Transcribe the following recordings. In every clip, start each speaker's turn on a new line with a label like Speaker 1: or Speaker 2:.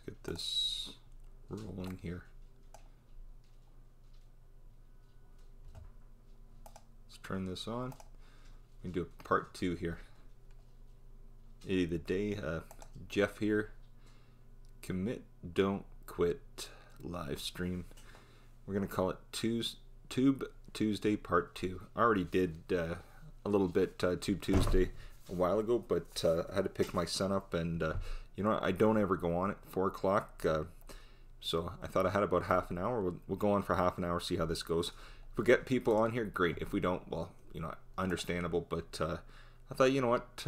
Speaker 1: get this rolling here. Let's turn this on. We can do a part 2 here. The day, Jeff here. Commit, don't quit live stream. We're gonna call it Tube Tuesday Part 2. I already did a little bit Tube Tuesday a while ago, but I had to pick my son up, and you know, I don't ever go on at 4 o'clock, so I thought I had about half an hour. We'll go on for half an hour, see how this goes. If we get people on here, great. If we don't, well, you know, understandable, but I thought, you know what,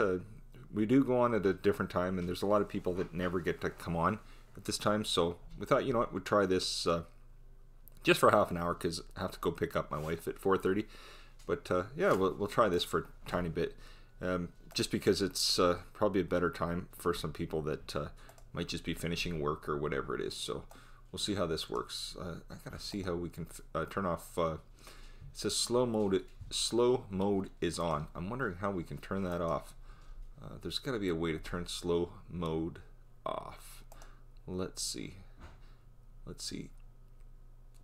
Speaker 1: we do go on at a different time, and there's a lot of people that never get to come on at this time, so we thought, you know what, we'd try this just for half an hour, because I have to go pick up my wife at 4:30. But yeah, we'll try this for a tiny bit, just because it's probably a better time for some people that might just be finishing work or whatever it is. So we'll see how this works. I gotta see how we can turn off. It says slow mode is on. I'm wondering how we can turn that off. There's got to be a way to turn slow mode off. Let's see.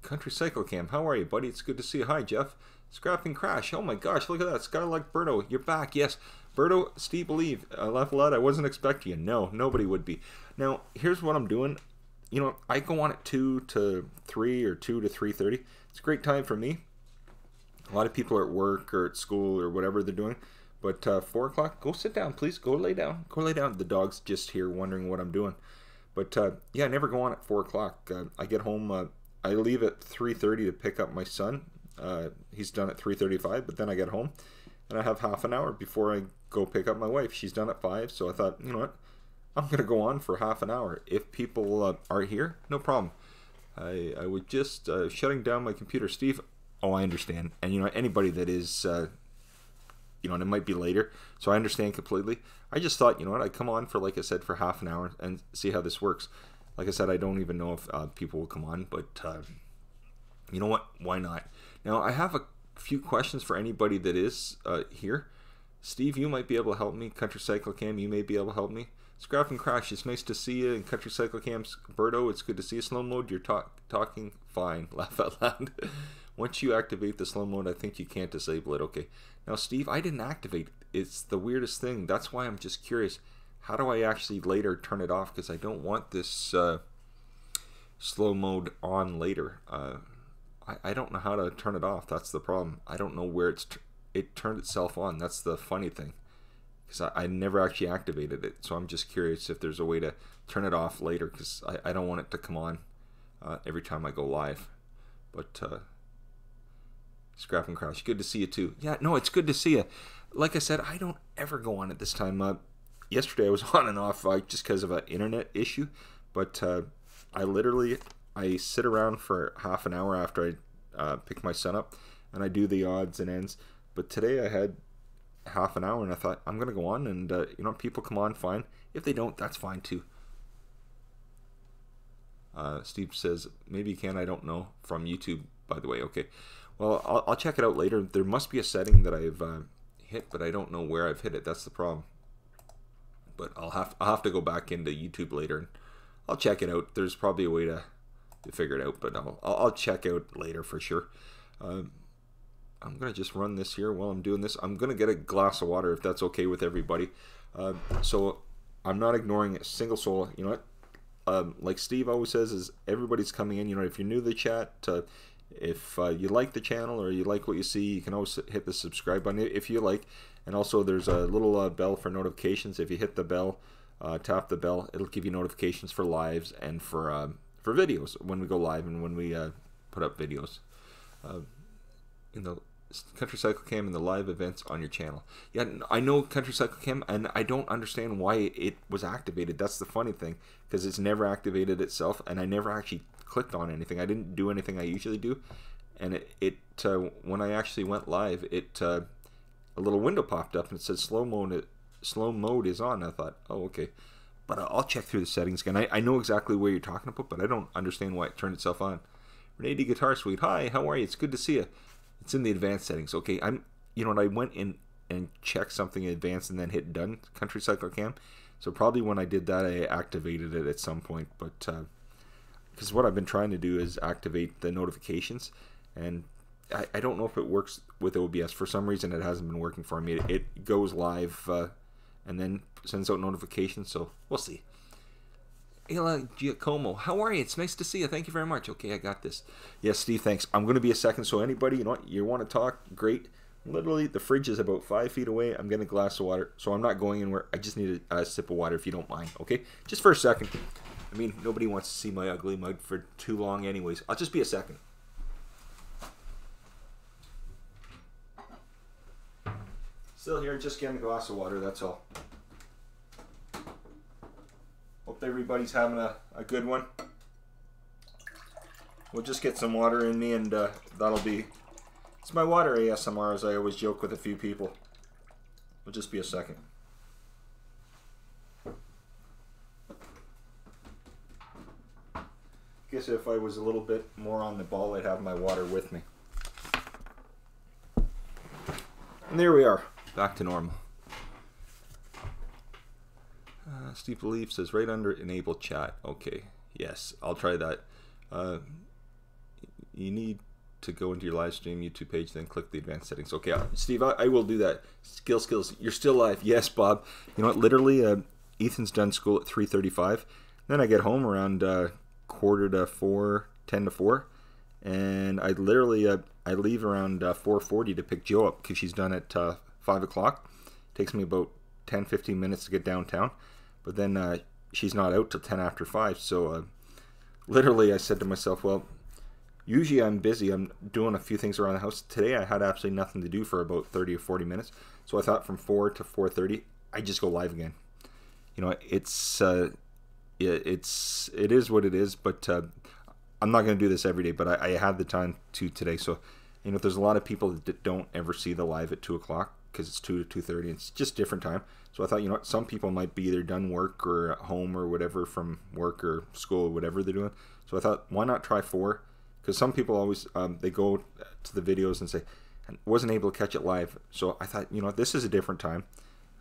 Speaker 1: Country Cycle Cam, how are you, buddy? It's good to see you. Hi, Jeff. Scrapping Crash. Oh my gosh, look at that. Skylark Berto, you're back. Yes, Berto, Steve Believe. I laugh a lot. I wasn't expecting you. No, nobody would be. Now, here's what I'm doing. You know, I go on at 2 to 3 or 2 to 3:30. It's a great time for me. A lot of people are at work or at school or whatever they're doing. But 4 o'clock, go sit down, please. Go lay down. Go lay down. The dog's just here wondering what I'm doing. But yeah, I never go on at 4 o'clock. I get home. I leave at 3:30 to pick up my son. He's done at 3:35, but then I get home and I have half an hour before I go pick up my wife. She's done at 5, so I thought, you know what, I'm going to go on for half an hour. If people are here, no problem. I was just shutting down my computer. Steve, oh, I understand. And, you know, anybody that is, you know, and it might be later, so I understand completely. I just thought, you know what, I'd come on for, like I said, for half an hour and see how this works. Like I said, I don't even know if people will come on, but you know what? Why not? Now, I have a few questions for anybody that is here. Steve, you might be able to help me. Country Cycle Cam, you may be able to help me. Scrap and Crash, it's nice to see you. And Country Cycle Cam's Berto, it's good to see you. Slow mode, you're talking fine. Laugh out loud. Once you activate the slow mode, I think you can't disable it. Okay. Now, Steve, I didn't activate it. It's the weirdest thing. That's why I'm just curious. How do I actually later turn it off? Because I don't want this slow mode on later. I don't know how to turn it off. That's the problem. I don't know where it turned itself on. That's the funny thing. Because I never actually activated it. So I'm just curious if there's a way to turn it off later. Because I don't want it to come on every time I go live. But Scrap and Crash, good to see you too. Yeah, no, it's good to see you. Like I said, I don't ever go on at this time. Yesterday I was on and off just because of an internet issue, but I sit around for half an hour after I pick my son up, and I do the odds and ends. But today I had half an hour, and I thought I'm gonna go on, and you know, people come on, fine. If they don't, that's fine too. Steve says maybe you can. I don't know, from YouTube, by the way. Okay, well, I'll check it out later. There must be a setting that I've hit, but I don't know where I've hit it. That's the problem. But I'll have to go back into YouTube later, and I'll check it out. There's probably a way to figure it out, but I'll check out later for sure. I'm gonna just run this here while I'm doing this. I'm gonna get a glass of water if that's okay with everybody. So I'm not ignoring a single soul. You know what? Like Steve always says, is everybody's coming in. You know, if you're new to the chat, if you like the channel or you like what you see, you can always hit the subscribe button if you like. And also there's a little bell for notifications. If you hit the bell, tap the bell, it'll give you notifications for lives and for videos when we go live and when we put up videos. In the Country Cycle Cam and the live events on your channel. Yeah, I know Country Cycle Cam, and I don't understand why it was activated. That's the funny thing, because it's never activated itself, and I never actually clicked on anything. I didn't do anything I usually do, and it when I actually went live, a little window popped up and it said slow mode is on. I thought, oh, okay, but I'll check through the settings again. I know exactly where you're talking about, but I don't understand why it turned itself on. Renee D Guitar Suite, hi, how are you? It's good to see you. It's in the advanced settings. Okay, you know what, I went in and checked something in advanced and then hit done, Country Cycle Cam. So probably when I did that, I activated it at some point. But because what I've been trying to do is activate the notifications, and I don't know if it works with OBS. For some reason, it hasn't been working for me. It goes live and then sends out notifications, so we'll see. Ayla Giacomo, how are you? It's nice to see you. Thank you very much. Okay, I got this. Yes, Steve, thanks. I'm going to be a second, so anybody, you know what, you want to talk, great. Literally, the fridge is about 5 feet away. I'm getting a glass of water, so I'm not going anywhere. I just need a sip of water if you don't mind, okay? Just for a second. I mean, nobody wants to see my ugly mug for too long anyways. I'll just be a second. Still here, just getting a glass of water, that's all. Hope everybody's having a good one. We'll just get some water in me, and that'll be... It's my water ASMR, as I always joke with a few people. We'll just be a second. Guess if I was a little bit more on the ball, I'd have my water with me. And there we are, back to normal. Steve Belief says right under enable chat. Okay, yes, I'll try that. You need to go into your live stream YouTube page, then click the advanced settings. Okay, Steve, I will do that. Skills, you're still live. Yes, Bob. You know what? Literally, Ethan's done school at 3:35. Then I get home around 3:45, 10 to 4, and I literally I leave around 4:40 to pick Joe up because she's done at 5 o'clock. Takes me about 10-15 minutes to get downtown, but then she's not out till 10 after 5. So literally, I said to myself, well, usually I'm busy. I'm doing a few things around the house. Today I had absolutely nothing to do for about 30 or 40 minutes. So I thought from 4 to 4:30, I just go live again. You know, it is what it is. But I'm not going to do this every day. But I had the time to today. So you know, there's a lot of people that don't ever see the live at 2 o'clock because it's 2 to 2:30. It's just different time. So I thought, you know what, some people might be either done work or at home or whatever from work or school or whatever they're doing. So I thought, why not try 4? Because some people always, they go to the videos and say, I wasn't able to catch it live. So I thought, you know, this is a different time.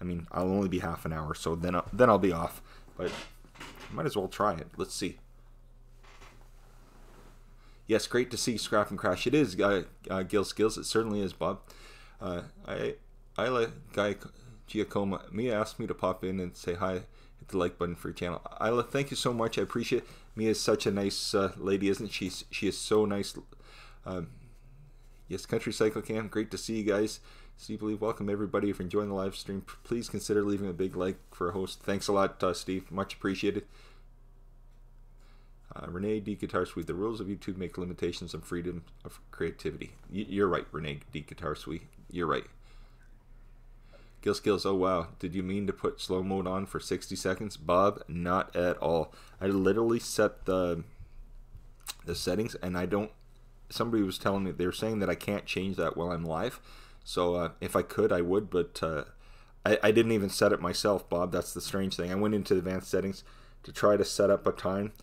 Speaker 1: I mean, I'll only be half an hour, so then I'll be off. But I might as well try it. Let's see. Yes, great to see Scrap and Crash. It is, Gil Skills. It certainly is, Bob. Isla Guy Giacomo, Mia asked me to pop in and say hi. Hit the like button for your channel. Isla, thank you so much. I appreciate it. Mia is such a nice lady, isn't she? She is so nice. Yes, Country Cycle Cam, great to see you guys. Steve Believe, welcome everybody. If you're enjoying the live stream, please consider leaving a big like for a host. Thanks a lot, Steve. Much appreciated. Renee D. Guitar Suite, the rules of YouTube make limitations on freedom of creativity. You're right, Renee D. Guitar Suite. You're right. Gil Skills, oh wow, did you mean to put slow mode on for 60 seconds? Bob, not at all. I literally set the settings, and I don't, somebody was telling me, they were saying that I can't change that while I'm live. So if I could, I would, but I didn't even set it myself, Bob. That's the strange thing. I went into the advanced settings to try to set up a time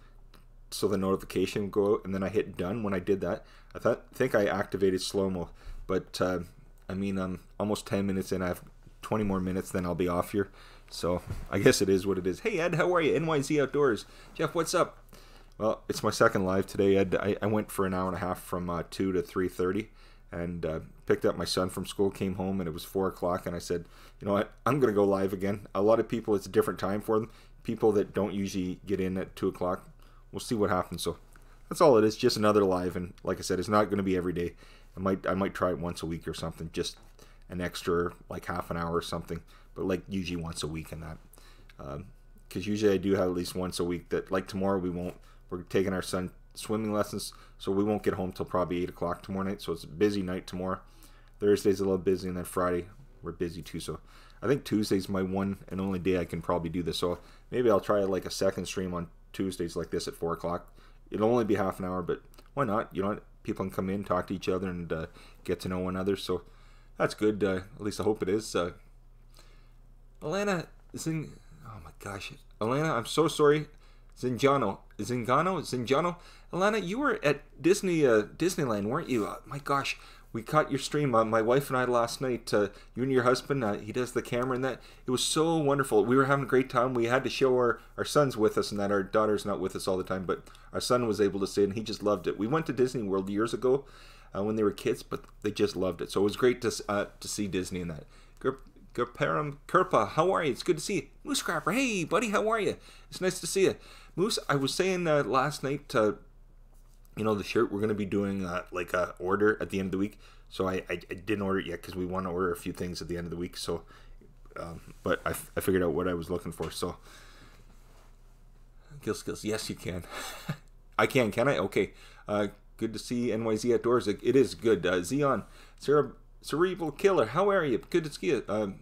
Speaker 1: so the notification would go out, and then I hit done. When I did that, I think I activated slow-mo, but I mean, I'm almost 10 minutes in. I have 20 more minutes, then I'll be off here. So I guess it is what it is. Hey Ed, how are you? NYZ Outdoors. Jeff, what's up? Well, it's my second live today, Ed. I went for an hour and a half from 2 to 3:30 and picked up my son from school, came home, and it was 4 o'clock, and I said, you know what, I'm going to go live again. A lot of people, it's a different time for them. People that don't usually get in at 2 o'clock, we'll see what happens. So that's all it is, just another live, and like I said, it's not going to be every day. I might try it once a week or something, just an extra like half an hour or something, but like usually once a week. And that because usually I do have at least once a week. That like tomorrow we're taking our son swimming lessons, so we won't get home till probably 8 o'clock tomorrow night. So it's a busy night tomorrow. Thursday's a little busy, and then Friday we're busy too. So I think Tuesday's my one and only day I can probably do this. So maybe I'll try like a second stream on Tuesdays like this at 4 o'clock. It'll only be half an hour, but why not? You know, people can come in, talk to each other, and get to know one another. So that's good. At least I hope it is. Alana Zing. Oh my gosh, Alana, I'm so sorry. Zingano. Alana, you were at Disneyland, weren't you? My gosh, we caught your stream. My wife and I last night. You and your husband. He does the camera and that. It was so wonderful. We were having a great time. We had to show our sons with us, and that our daughter's not with us all the time, but our son was able to stay, and he just loved it. We went to Disney World years ago when they were kids, but they just loved it. So it was great to see Disney and that. Gurparam Kirpa, how are you? It's good to see you. Moose Scrapper, hey buddy, how are you? It's nice to see you. Moose, I was saying last night, you know, the shirt, we're going to be doing like a order at the end of the week. So I didn't order it yet because we want to order a few things at the end of the week. So, but I figured out what I was looking for. So, Skills, yes you can. I can I? Okay. Good to see NYZ Outdoors. It is good. Xeon, Cerebral Killer, how are you? Good to see you.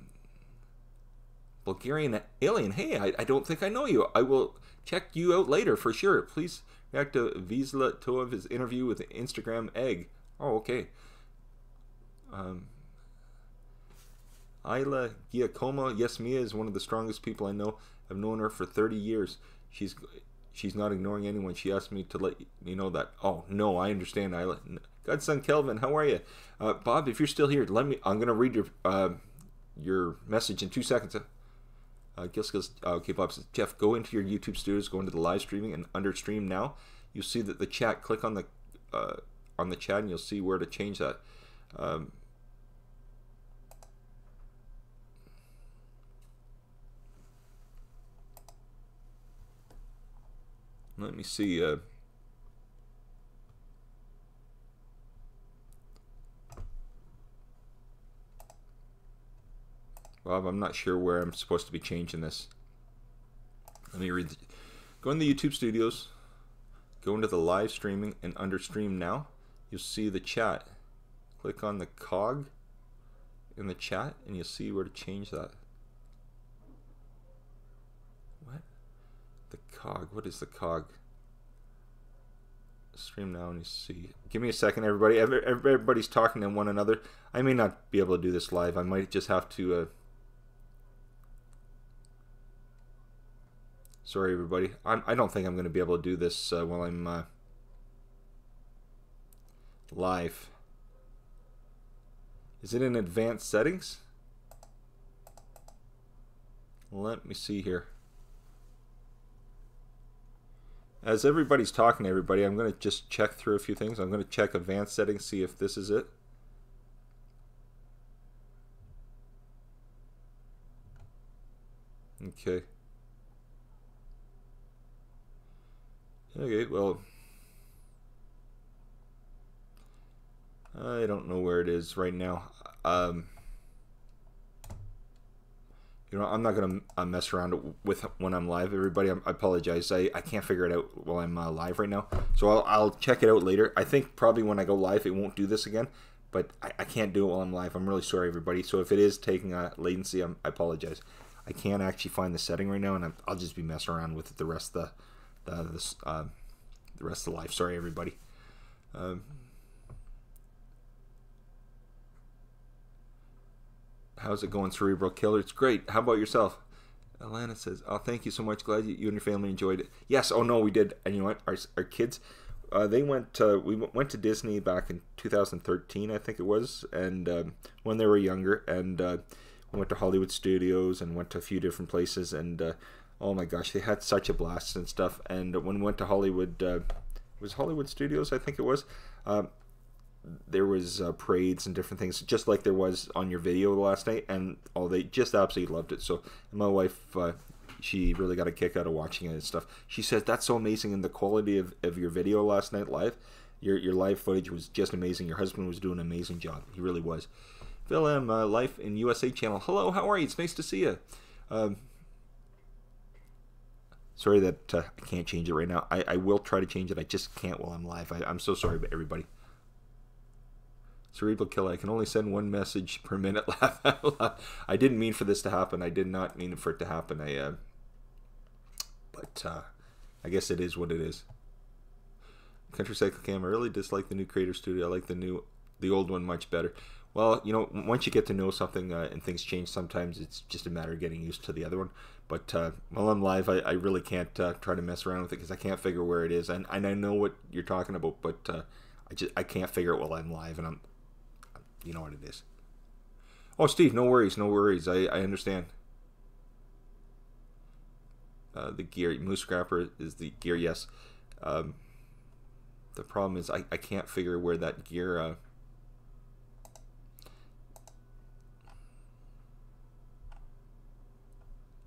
Speaker 1: Bulgarian Alien, hey, I don't think I know you. I will check you out later for sure. Please react to Wisla Toev's interview with Instagram Egg. Oh, okay. Isla Giacomo, yes, Mia is one of the strongest people I know. I've known her for 30 years. She's not ignoring anyone. She asked me to let me know that. Oh, no, I understand, Isla. Godson Kelvin, how are you? Bob, if you're still here, I'm going to read your message in 2 seconds. Okay, Bob says, Jeff, go into your YouTube studios, go into the live streaming, and under stream now, you'll see that the chat, click on the chat, and you'll see where to change that. Let me see. Bob, I'm not sure where I'm supposed to be changing this. Let me read. Go in the YouTube studios, go into the live streaming, and under stream now, you'll see the chat. Click on the cog in the chat, and you'll see where to change that. What? The cog. What is the cog? Stream now, and you see. Give me a second, everybody. Everybody's talking to one another. I may not be able to do this live. I might just have to. Sorry, everybody. I don't think I'm going to be able to do this while I'm live. Is it in advanced settings? Let me see here. As everybody's talking to everybody, I'm going to just check through a few things. I'm going to check advanced settings, see if this is it. Okay. Okay, well, I don't know where it is right now. You know, I'm not going to mess around with when I'm live, everybody. I apologize. I can't figure it out while I'm live right now. So I'll check it out later. I think probably when I go live, it won't do this again. But I can't do it while I'm live. I'm really sorry, everybody. So if it is taking a latency, I apologize. I can't actually find the setting right now, and I'll just be messing around with it the rest of the rest of the life. Sorry, everybody. How's it going, Cerebral Killer? It's great. How about yourself? Alana says, oh, thank you so much. Glad you and your family enjoyed it. Yes, oh no, we did. And you know what? Our kids, we went to Disney back in 2013, I think it was, and when they were younger, and we went to Hollywood Studios and went to a few different places, and oh my gosh, they had such a blast and stuff. And when we went to Hollywood, it was Hollywood Studios, I think it was. There was parades and different things, just like there was on your video last night, and they just absolutely loved it. So my wife, she really got a kick out of watching it and stuff. She said that's so amazing, and the quality of your video last night live, your live footage was just amazing. Your husband was doing an amazing job. He really was. Phil M, Life in USA channel. Hello, how are you? It's nice to see you. Sorry that I can't change it right now. I will try to change it. I just can't while I'm live. I'm so sorry, everybody. Cerebral Killer, I can only send one message per minute. Laugh out loud. I didn't mean for this to happen. I did not mean for it to happen. But I guess it is what it is. Country Cycle Cam, I really dislike the new Creator Studio. I like the old one much better. Well, you know, once you get to know something and things change, sometimes it's just a matter of getting used to the other one. But while I'm live, I really can't try to mess around with it because I can't figure where it is. And I know what you're talking about, but I can't figure it while I'm live, and You know what it is. Oh, Steve, no worries, no worries. I understand. The gear, Moose Scrapper is the gear, yes. The problem is I can't figure where that gear...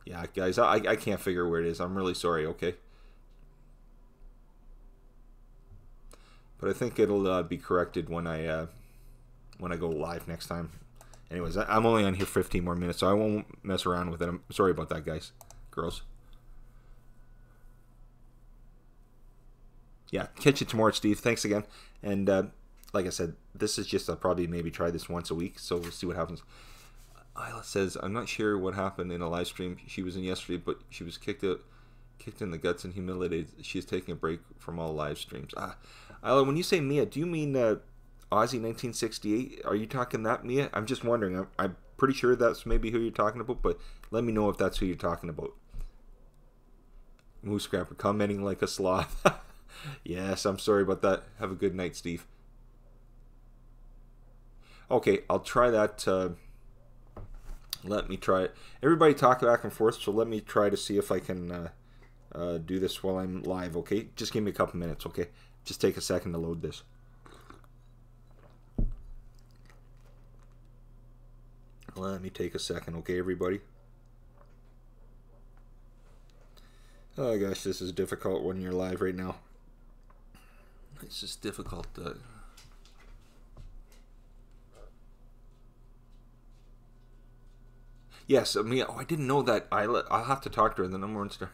Speaker 1: yeah, guys, I can't figure where it is. I'm really sorry, okay? But I think it'll be corrected when I go live next time. Anyways, I'm only on here 15 more minutes, so I won't mess around with it. I'm sorry about that, guys. Girls. Yeah, catch you tomorrow, Steve. Thanks again. And like I said, this is just, I'll probably maybe try this once a week, so we'll see what happens. Isla says, I'm not sure what happened in a live stream she was in yesterday, but she was kicked in the guts and humiliated. She's taking a break from all live streams. Isla, when you say Mia, do you mean Aussie 1968? Are you talking that Mia? I'm just wondering. I'm pretty sure that's maybe who you're talking about, but let me know if that's who you're talking about. Moose Scrapper commenting like a sloth. Yes, I'm sorry about that. Have a good night, Steve. Okay, I'll try that. Let me try it. Everybody talk back and forth, so let me try to see if I can do this while I'm live, okay? Just give me a couple minutes, okay? Just take a second to load this. Let me take a second, okay, everybody? Oh gosh, this is difficult when you're live right now. It's just difficult. Yes, Mia. Oh, I didn't know that. I'll have to talk to her. The number one star.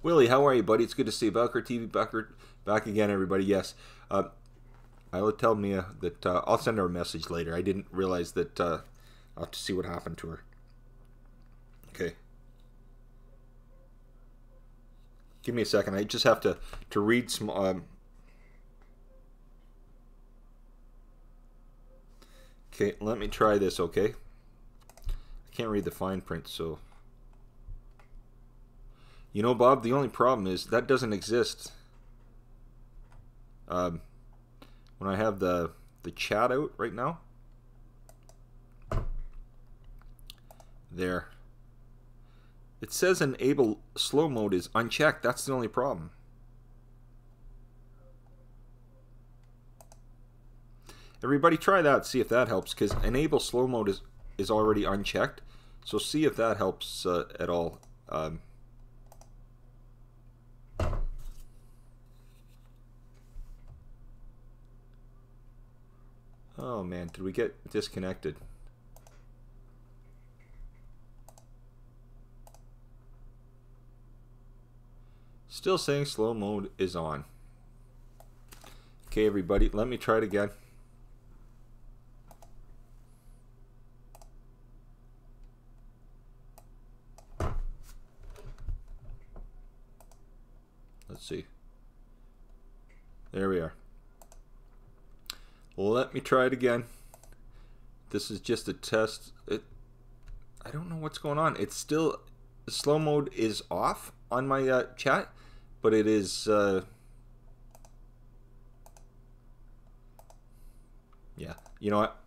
Speaker 1: Willie, how are you, buddy? It's good to see you. Belker TV, Belker, back again, everybody. Yes. I'll tell Mia that I'll send her a message later. I didn't realize that I'll have to see what happened to her. Okay. Give me a second. I just have to read some... okay, let me try this, okay? I can't read the fine print, so... You know, Bob, the only problem is that doesn't exist. When I have the chat out right now. There. It says enable slow mode is unchecked. That's the only problem. Everybody try that, see if that helps, because enable slow mode is already unchecked. So see if that helps at all. Oh man, did we get disconnected? Still saying slow mode is on. Okay, everybody, let me try it again. Let's see. There we are. Let me try it again. This is just a test. I don't know what's going on. It's still, slow mode is off on my chat, but it is yeah, you know what,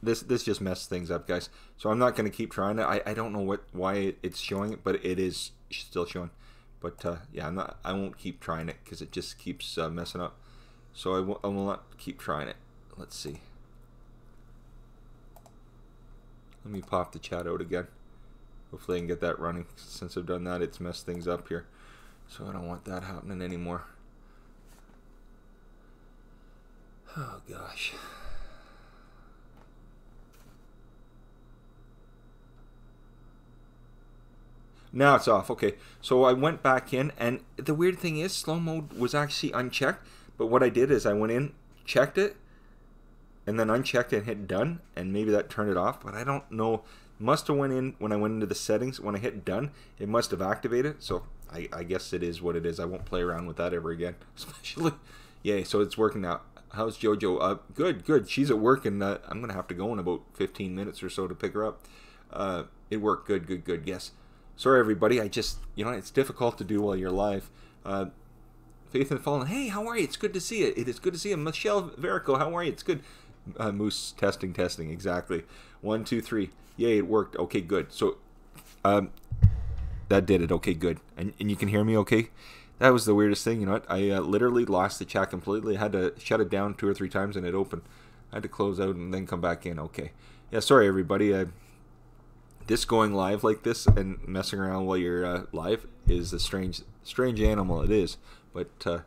Speaker 1: this just messed things up, guys, so I'm not going to keep trying it. I don't know why it's showing it, but it is still showing. But yeah, I won't keep trying it because it just keeps messing up, so I will not keep trying it. Let's see, let me pop the chat out again. Hopefully I can get that running. Since I've done that, it's messed things up here. So I don't want that happening anymore. Oh gosh. Now it's off. Okay. So I went back in, and the weird thing is slow mode was actually unchecked. But what I did is I went in, checked it, and then unchecked it and hit done, and maybe that turned it off. But I don't know. Must have went in when I went into the settings. When I hit done, it must have activated. So I guess it is what it is. I won't play around with that ever again. Especially, yay. So it's working now. How's JoJo? Good. She's at work, and I'm gonna have to go in about 15 minutes or so to pick her up. It worked. Good. Yes. Sorry, everybody. I just, it's difficult to do while you're live. Faith and Fallen. Hey, how are you? It's good to see you. It is good to see you. Michelle Verico, how are you? It's good. Moose testing, exactly. 1, 2, 3. Yay, it worked. Okay, good. So, that did it. Okay, good. And you can hear me okay? That was the weirdest thing, you know what? I literally lost the chat completely. I had to shut it down 2 or 3 times and it opened. I had to close out and then come back in. Okay. Yeah, sorry everybody. This going live like this and messing around while you're live is a strange animal. It is. But, let's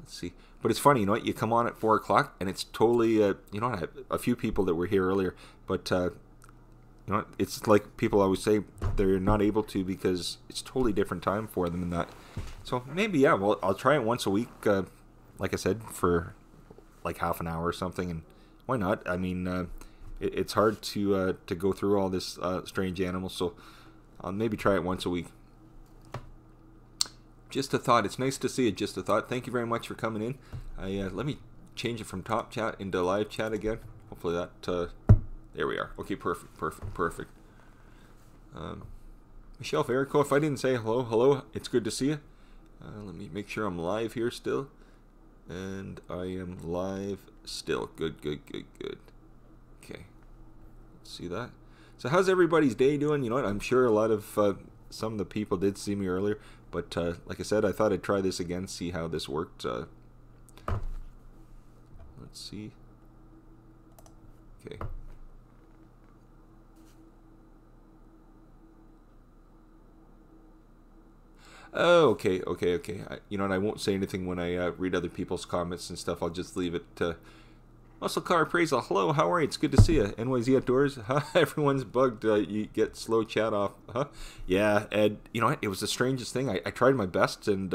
Speaker 1: see. But it's funny, you know what? You come on at 4 o'clock and it's totally, you know what? A few people that were here earlier, but, you know, it's like people always say they're not able to because it's totally different time for them and that. So maybe, yeah, well, I'll try it once a week, like I said, for like half an hour or something. And why not? I mean, it's hard to go through all this strange animals, so I'll maybe try it once a week. Just a thought. It's nice to see it. Just a thought. Thank you very much for coming in. Let me change it from top chat into live chat again. Hopefully that... there we are. Okay, perfect. Michelle Verico, if I didn't say hello, it's good to see you. Let me make sure I'm live here still. And I am live still. Good. Okay. Let's see that. So how's everybody's day doing? You know what? I'm sure a lot of some of the people did see me earlier. But like I said, I thought I'd try this again, see how this worked. Let's see. Okay. Oh, okay. You know, and I won't say anything when I read other people's comments and stuff. I'll just leave it to Muscle Car Appraisal. Hello, how are you? It's good to see you. NYZ Outdoors. Huh? Everyone's bugged. You get slow chat off. Huh? Yeah, Ed. You know, it was the strangest thing. I tried my best, and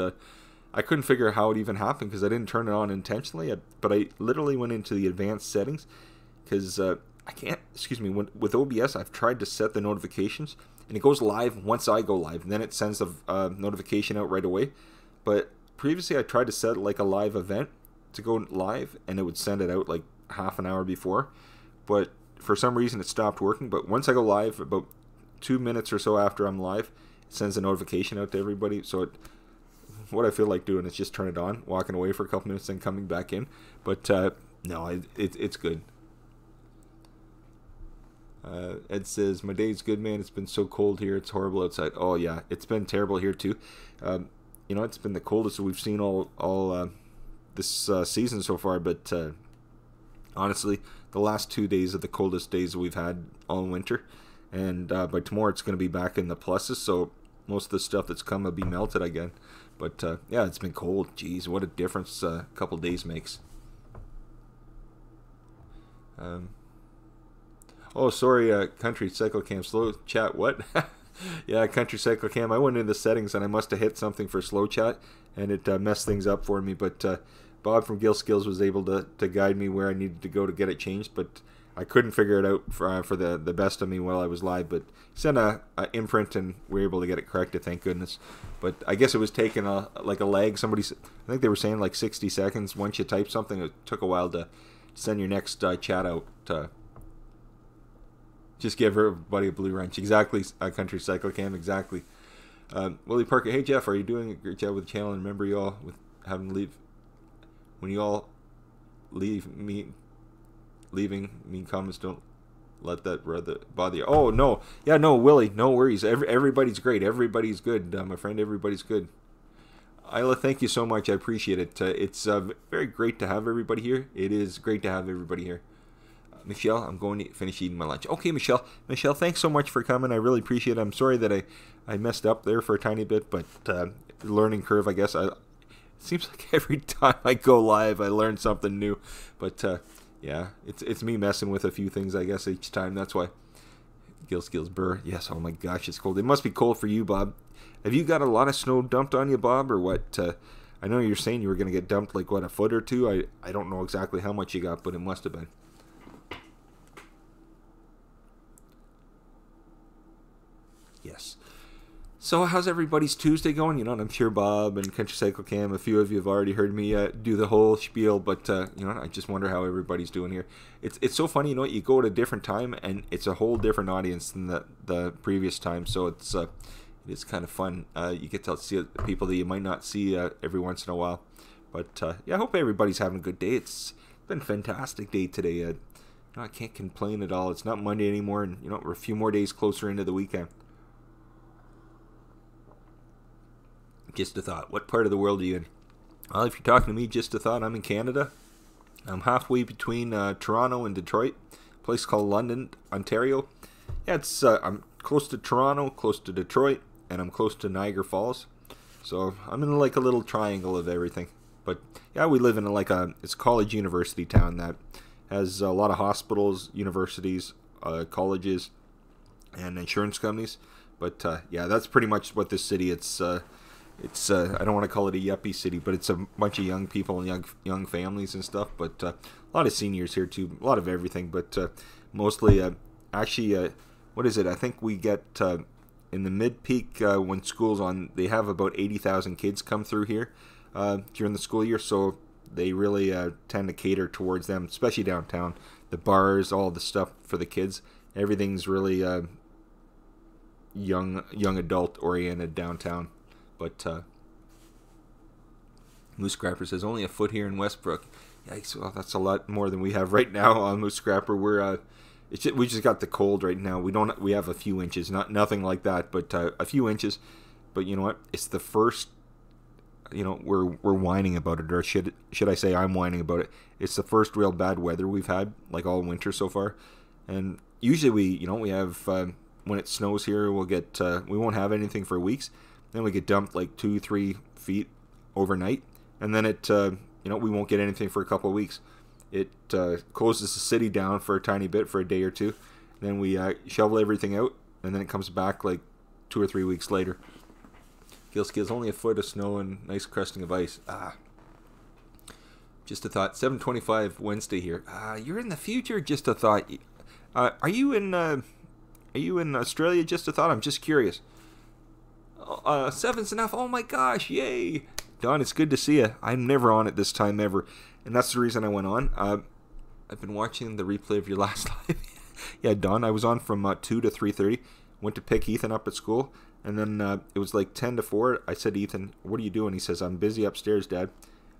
Speaker 1: I couldn't figure out how it even happened because I didn't turn it on intentionally. But I literally went into the advanced settings because I can't. Excuse me. With OBS, I've tried to set the notifications. And it goes live once I go live, and then it sends a notification out right away. But previously I tried to set like a live event to go live, and it would send it out like half an hour before. But for some reason it stopped working. But once I go live, about 2 minutes or so after I'm live, it sends a notification out to everybody. So what I feel like doing is just turn it on, walking away for a couple minutes, then coming back in. But no, it's good. Ed says, my day's good, man. It's been so cold here. It's horrible outside. Oh, yeah. It's been terrible here, too. You know, it's been the coldest we've seen all this season so far. But honestly, the last 2 days are the coldest days we've had all winter. And by tomorrow, it's going to be back in the pluses. So most of the stuff that's come will be melted again. But, yeah, it's been cold. Jeez, what a difference a couple days makes. Oh, sorry, Country Cycle Cam. Slow chat, what? Yeah, Country Cycle Cam. I went into the settings and I must have hit something for slow chat and it messed things up for me. But Bob from Gill Skills was able to guide me where I needed to go to get it changed. But I couldn't figure it out for the best of me while I was live. But he sent a imprint and we were able to get it corrected, thank goodness. But I guess it was taking like a lag. I think they were saying like 60 seconds. Once you type something, it took a while to send your next chat out. Just give everybody a blue wrench. Exactly, Country Cycle Cam, exactly. Willie Parker, hey Jeff, are you doing a great job with the channel? And remember you all with having to leave. When you all leaving mean comments, don't let that bother you. Oh, no. Yeah, no, Willie, no worries. Everybody's great. Everybody's good, my friend. Everybody's good. Isla, thank you so much. I appreciate it. It's very great to have everybody here. It is great to have everybody here. Michelle, I'm going to finish eating my lunch. Okay, Michelle. Michelle, thanks so much for coming. I really appreciate it. I'm sorry that I messed up there for a tiny bit, but learning curve, I guess. It seems like every time I go live, I learn something new. But, yeah, it's me messing with a few things, I guess, each time. That's why. Gill Skills Burr. Yes, oh my gosh, it's cold. It must be cold for you, Bob. Have you got a lot of snow dumped on you, Bob, or what? I know you're saying you were going to get dumped, like, what, a foot or two? I don't know exactly how much you got, but it must have been. Yes. So how's everybody's Tuesday going? You know, I'm sure Bob and Country Cycle Cam, a few of you have already heard me do the whole spiel, but you know, I just wonder how everybody's doing here. It's so funny, you know, you go at a different time and it's a whole different audience than the previous time. So it is kind of fun. You get to see people that you might not see every once in a while. But yeah, I hope everybody's having a good day. It's been a fantastic day today. I can't complain at all. It's not Monday anymore, and we're a few more days closer into the weekend. Just a thought. What part of the world are you in? Well, if you're talking to me, just a thought. I'm in Canada. I'm halfway between Toronto and Detroit. A place called London, Ontario. Yeah, I'm close to Toronto, close to Detroit, and I'm close to Niagara Falls. So I'm in like a little triangle of everything. But yeah, we live in it's a college university town that has a lot of hospitals, universities, colleges, and insurance companies. But yeah, that's pretty much what this city. It's I don't want to call it a yuppie city, but it's a bunch of young people and young families and stuff. But a lot of seniors here too, a lot of everything. But mostly, what is it? I think we get in the mid-peak when school's on. They have about 80,000 kids come through here during the school year, so they really tend to cater towards them, especially downtown. The bars, all the stuff for the kids, everything's really young adult oriented downtown. But Moose Scrapper says only a foot here in Westbrook. Yikes! Well, that's a lot more than we have right now on Moose Scrapper. We just got the cold right now. We have a few inches, nothing like that, but a few inches. But you know what? It's the first. We're whining about it, or should I say I'm whining about it? It's the first real bad weather we've had, like all winter so far. And usually we have when it snows here, we won't have anything for weeks. Then we get dumped like 2-3 feet overnight, and then we won't get anything for a couple of weeks. It closes the city down for a tiny bit for a day or two. Then we shovel everything out, and then it comes back like 2 or 3 weeks later. Gilskills, only a foot of snow and nice crusting of ice. Just a thought. 7:25 Wednesday here. You're in the future. Just a thought. Are you in Australia? Just a thought. I'm just curious. 7's enough. Oh my gosh! Yay, Don. It's good to see you. I'm never on at this time ever, and that's the reason I went on. I've been watching the replay of your last live. Yeah, Don. I was on from 2 to 3:30. Went to pick Ethan up at school. And then it was like 10 to 4. I said, Ethan, what are you doing? He says, I'm busy upstairs, Dad.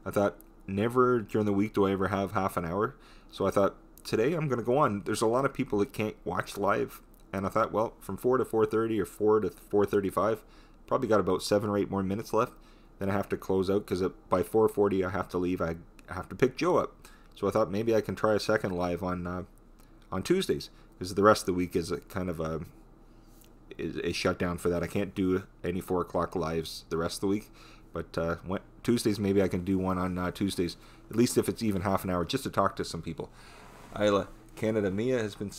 Speaker 1: I thought, never during the week do I ever have half an hour. So I thought, today I'm going to go on. There's a lot of people that can't watch live. And I thought, well, from 4 to 4:30 or 4 to 4:35, probably got about 7 or 8 more minutes left. Then I have to close out because by 4:40 I have to leave. I have to pick Joe up. So I thought maybe I can try a second live on Tuesdays. Because the rest of the week is a kind of a... is shut down for that. I can't do any 4 o'clock lives the rest of the week, but Tuesdays maybe I can do one on Tuesdays, at least if it's even half an hour, just to talk to some people. Isla, Canada, Mia has been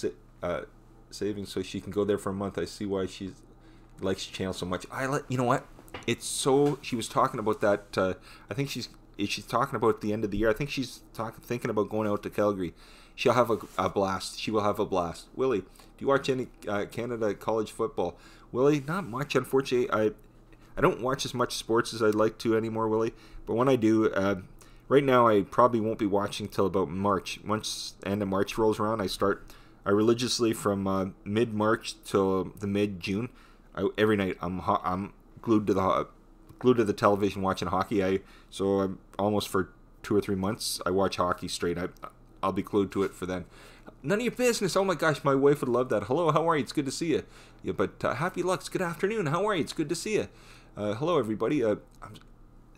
Speaker 1: saving so she can go there for a month. I see why she likes the channel so much. Isla, you know what? She was talking about that. I think she's talking about the end of the year. I think she's thinking about going out to Calgary. She'll have a blast. She will have a blast. Willie, do you watch any Canada college football? Willie, not much, unfortunately. I don't watch as much sports as I'd like to anymore, Willie. But when I do, right now I probably won't be watching till about March. Once the end of March rolls around, I religiously from mid-March till the mid-June. Every night I'm glued to the television watching hockey. So I'm almost for 2 or 3 months I watch hockey straight. I'll be glued to it for then. None of your business. Oh my gosh, my wife would love that. Hello, how are you? It's good to see you. Yeah, but happy Lux. Good afternoon. How are you? It's good to see you. Hello, everybody.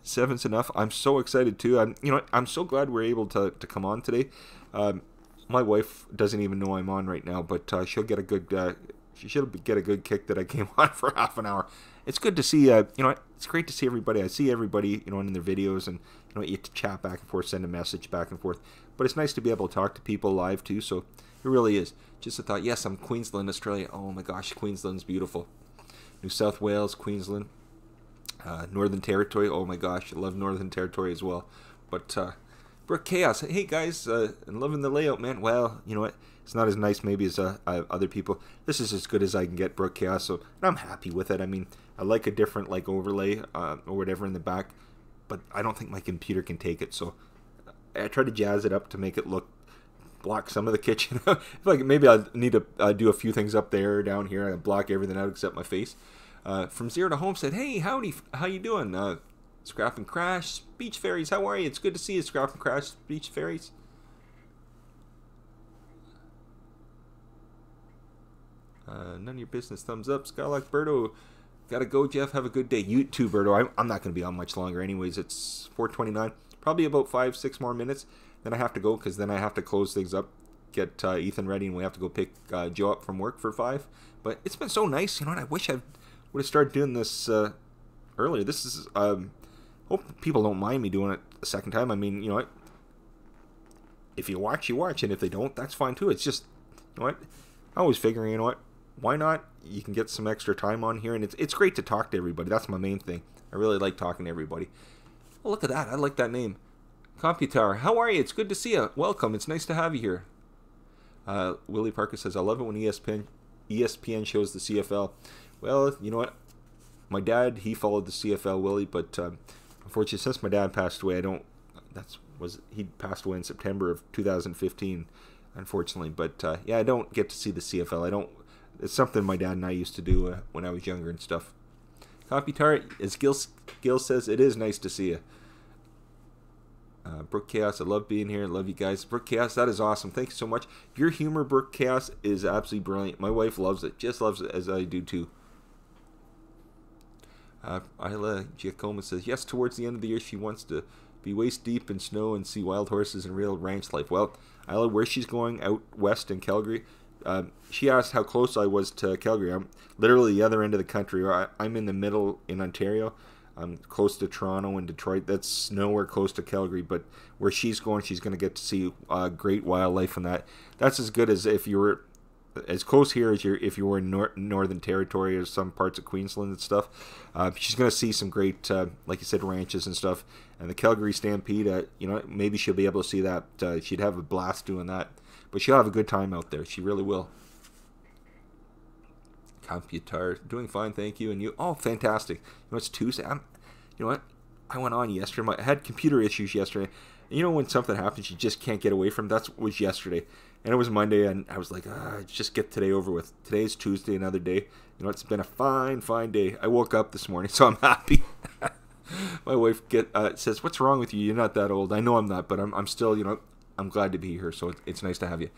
Speaker 1: 7's enough. I'm so excited too. I'm so glad we're able to come on today. My wife doesn't even know I'm on right now, but she'll get a good. She should get a good kick that I came on for half an hour. It's good to see. It's great to see everybody. I see everybody, in their videos, and you chat back and forth, send a message back and forth. But it's nice to be able to talk to people live too. So it really is. Just a thought. Yes, I'm Queensland, Australia. Oh my gosh, Queensland's beautiful. New South Wales, Queensland, Northern Territory. Oh my gosh, I love Northern Territory as well. But Brooke Chaos. Hey guys, I'm loving the layout, man. Well, you know what? It's not as nice maybe as other people. This is as good as I can get, Brooke Chaos. So I'm happy with it. I mean, I like a different overlay or whatever in the back, but I don't think my computer can take it. So I try to jazz it up to make it block some of the kitchen. Maybe I need to do a few things up there, down here. I block everything out except my face. From Zero to Home said, hey, howdy, how you doing? Scrap and Crash, Beach Fairies, how are you? It's good to see you, Scrap and Crash, Beach Fairies. None of your business. Thumbs up. Skylark Berto. Gotta go, Jeff. Have a good day. You too, Berto. I'm not going to be on much longer anyways. It's 4:29. Probably about 5-6 more minutes. Then I have to go because then I have to close things up. Get Ethan ready and we have to go pick Joe up from work for 5. But it's been so nice. You know what? I wish I would have started doing this earlier. This is... hope people don't mind me doing it a second time. I mean, you know what? If you watch, you watch. And if they don't, that's fine too. It's just... You know what? I was figuring, you know what? Why not? You can get some extra time on here, and it's great to talk to everybody. That's my main thing. I really like talking to everybody. Oh, look at that. I like that name. Computar, how are you? It's good to see you. Welcome. It's nice to have you here. Willie Parker says, I love it when ESPN shows the CFL. Well, you know what? My dad, he followed the CFL, Willie, but unfortunately, since my dad passed away, he passed away in September of 2015, unfortunately. But yeah, I don't get to see the CFL. It's something my dad and I used to do when I was younger and stuff. Computar, as Gil says, it is nice to see you. Brooke Chaos, I love being here. I love you guys. Brooke Chaos, that is awesome. Thank you so much. Your humor, Brooke Chaos, is absolutely brilliant. My wife loves it. Just loves it as I do too. Isla Giacomo says, yes, towards the end of the year she wants to be waist deep in snow and see wild horses and real ranch life. Well, Isla, where she's going out west in Calgary, she asked how close I was to Calgary. I'm literally the other end of the country. I'm in the middle in Ontario. I'm close to Toronto and Detroit. That's nowhere close to Calgary, but where she's going to get to see great wildlife, and that's as good as if you were as close here as if you were in Northern Territory or some parts of Queensland and stuff. She's going to see some great, like you said, ranches and stuff. And the Calgary Stampede, you know, maybe she'll be able to see that. She'd have a blast doing that. But she'll have a good time out there. She really will. Computar, doing fine, thank you. And you, oh, fantastic. You know, it's Tuesday. You know what? I went on yesterday. I had computer issues yesterday. And you know when something happens, you just can't get away from? That was yesterday. And it was Monday, and I was like, just get today over with. Today's Tuesday, another day. You know, it's been a fine, fine day. I woke up this morning, so I'm happy. My wife says, what's wrong with you? You're not that old. I know I'm not, but I'm still, you know, I'm glad to be here, so it's nice to have you.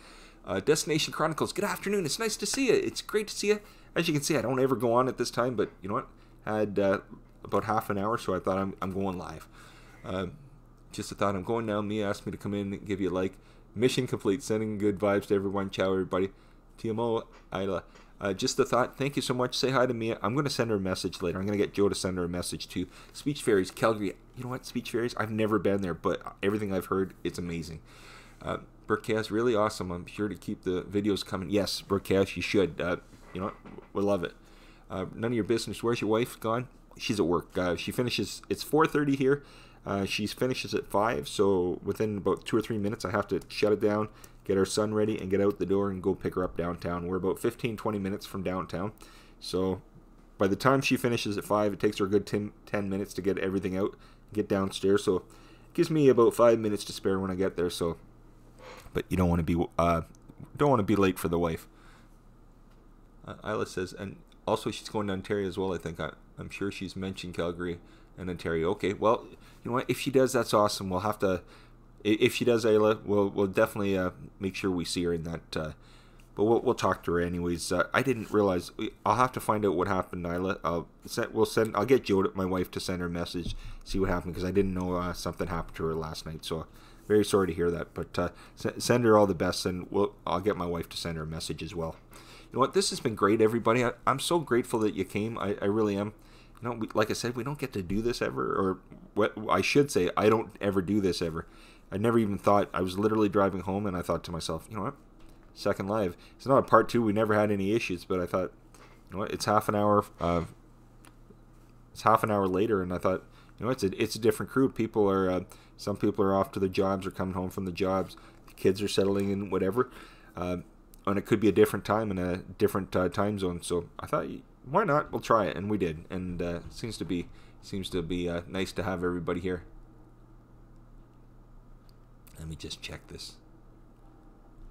Speaker 1: Destination Chronicles, good afternoon. It's nice to see you. It's great to see you. As you can see, I don't ever go on at this time, but you know what? I had about half an hour, so I thought I'm going live. Just a thought, I'm going now. Mia asked me to come in and give you a like. Mission complete. Sending good vibes to everyone. Ciao, everybody. TMO, Isla. Just a thought. Thank you so much. Say hi to Mia. I'm going to send her a message later. I'm going to get Joe to send her a message too. Speech Fairies, Calgary. You know what? Speech Fairies? I've never been there, but everything I've heard, it's amazing. Broadcast, really awesome. I'm sure to keep the videos coming. Yes, Broadcast, you should. You know what? We love it. None of your business. Where's your wife gone? She's at work. She finishes. It's 4:30 here. She finishes at 5, so within about 2 or 3 minutes I have to shut it down, get our son ready, and get out the door and go pick her up downtown. We're about 15-20 minutes from downtown, so by the time she finishes at 5, it takes her a good 10 minutes to get everything out, get downstairs, so it gives me about 5 minutes to spare when I get there. So, but you don't want to be late for the wife. Isla says, and also she's going to Ontario as well. I think I'm sure she's mentioned Calgary and Ontario. Okay, well, you know what? If she does, that's awesome. We'll have to. If she does, Ayla, we'll definitely make sure we see her in that. But we'll talk to her anyways. I didn't realize. I'll have to find out what happened, Ayla. I'll get Joe, my wife, to send her a message, see what happened, because I didn't know something happened to her last night. So very sorry to hear that. But send her all the best, and I'll get my wife to send her a message as well. You know what? This has been great, everybody. I'm so grateful that you came. I really am. You know, like I said, we don't get to do this ever, or what I should say, I don't ever do this ever. I never even thought. I was literally driving home, and I thought to myself, you know what? Second live. It's not a part 2. We never had any issues, but I thought, you know what? It's half an hour. It's half an hour later, and I thought, you know, it's a different crew. People are some people are off to their jobs or coming home from the jobs. The kids are settling in, whatever. And it could be a different time in a different time zone. So I thought, why not? We'll try it, and we did. And seems to be nice to have everybody here. Let me just check this.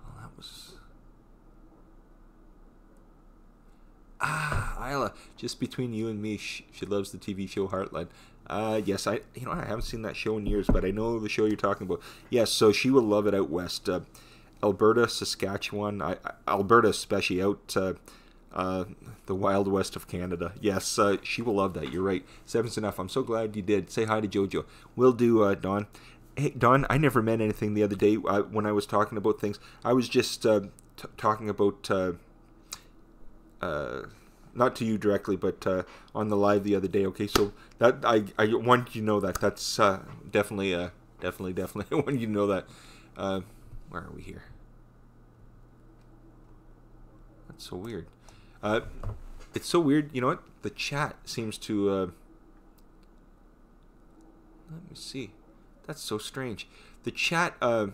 Speaker 1: Oh, that was Isla. Just between you and me, she loves the TV show Heartland. Yes, I haven't seen that show in years, but I know the show you're talking about. Yes, so she will love it out west. Alberta, Saskatchewan, Alberta especially, out The Wild West of Canada. Yes, she will love that. You're right. Seven's enough. I'm so glad you did. Say hi to Jojo. Will do, Dawn. Hey, Dawn, I never meant anything the other day when I was talking about things. I was just talking about, not to you directly, but on the live the other day. Okay, so that I want you to know that. That's definitely I want you to know that. Where are we here? That's so weird. It's so weird. You know what? The chat seems to... let me see. That's so strange. The chat on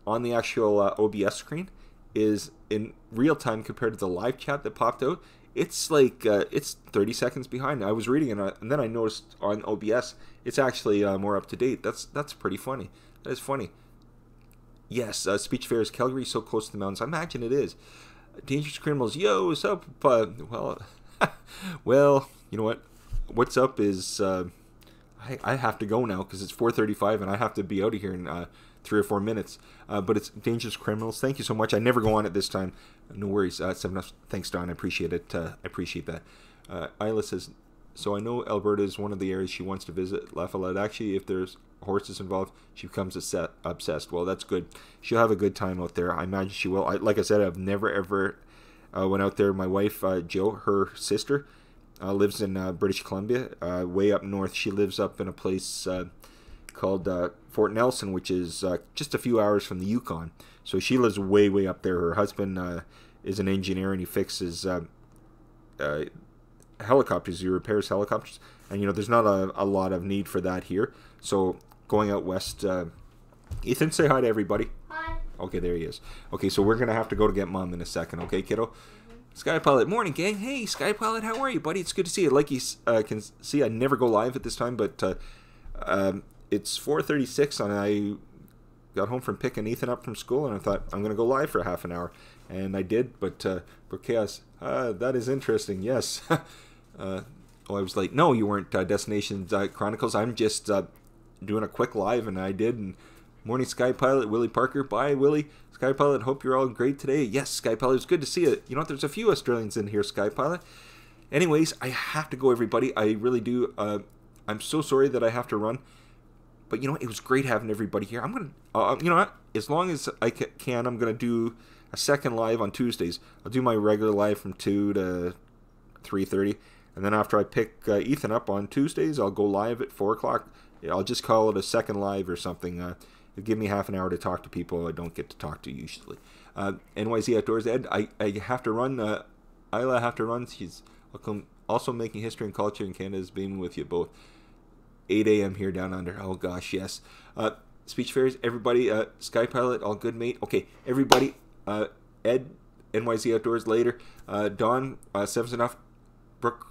Speaker 1: the actual OBS screen is in real time compared to the live chat that popped out. It's like it's 30 seconds behind. I was reading it, and then I noticed on OBS it's actually more up to date. That's pretty funny. That is funny. Yes, Speech Fair is Calgary, so close to the mountains. I imagine it is. Dangerous Criminals, yo, what's up? Well, well, you know what? What's up is I have to go now because it's 4:35 and I have to be out of here in 3 or 4 minutes. But it's Dangerous Criminals. Thank you so much. I never go on it this time. No worries. Thanks, Don. I appreciate it. I appreciate that. Isla says, so I know Alberta is one of the areas she wants to visit. La Follette. Actually, if there's horses involved, she becomes obsessed. Well, that's good. She'll have a good time out there. I imagine she will. Like I said, I've never ever went out there. My wife, Jill, her sister, lives in British Columbia, way up north. She lives up in a place called Fort Nelson, which is just a few hours from the Yukon. So she lives way, way up there. Her husband is an engineer, and he fixes helicopters. He repairs helicopters. And, you know, there's not a lot of need for that here. So going out west, Ethan, say hi to everybody.
Speaker 2: Hi.
Speaker 1: Okay, there he is. Okay, so we're going to have to go to get Mom in a second. Okay, kiddo? Sky Pilot, morning, gang. Hey, Sky Pilot, how are you, buddy? It's good to see you. Like you can see, I never go live at this time, but it's 4:36, and I got home from picking Ethan up from school, and I thought, I'm going to go live for half an hour. And I did, but for Chaos, that is interesting, yes. I was like, no, you weren't Destination Chronicles. I'm just doing a quick live, and I did. And morning, Sky Pilot, Willie Parker. Bye, Willie. Sky Pilot, hope you're all great today. Yes, Sky Pilot, it's good to see you. You know what, there's a few Australians in here, Sky Pilot. Anyways, I have to go, everybody. I really do. I'm so sorry that I have to run. But, you know, it was great having everybody here. I'm going to, you know what, as long as I can, I'm going to do a second live on Tuesdays. I'll do my regular live from 2 to 3:30. And then after I pick Ethan up on Tuesdays, I'll go live at 4 o'clock. I'll just call it a second live or something. It'll give me half an hour to talk to people I don't get to talk to usually. NYZ Outdoors, Ed, I have to run. Isla have to run. She's also making history and culture in Canada, is being with you both. 8 a.m. here down under. Oh, gosh, yes. Speech Fairs, everybody. Sky Pilot, all good, mate. Okay, everybody. Ed, NYZ Outdoors later. Dawn, Seven's Enough. Brooke,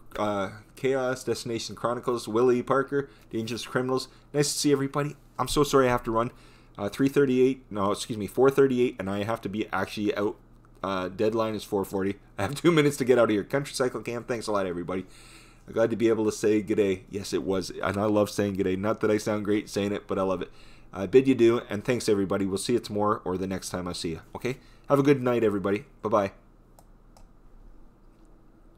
Speaker 1: Chaos, Destination Chronicles, Willie Parker, Dangerous Criminals. Nice to see everybody. I'm so sorry I have to run. 4:38, and I have to be actually out. Deadline is 4:40. I have 2 minutes to get out of here. Country Cycle Camp, thanks a lot, everybody. I'm glad to be able to say g'day. Yes, it was, and I love saying g'day. Not that I sound great saying it, but I love it. I bid you do, and thanks, everybody. We'll see you tomorrow or the next time I see you, okay? Have a good night, everybody. Bye-bye.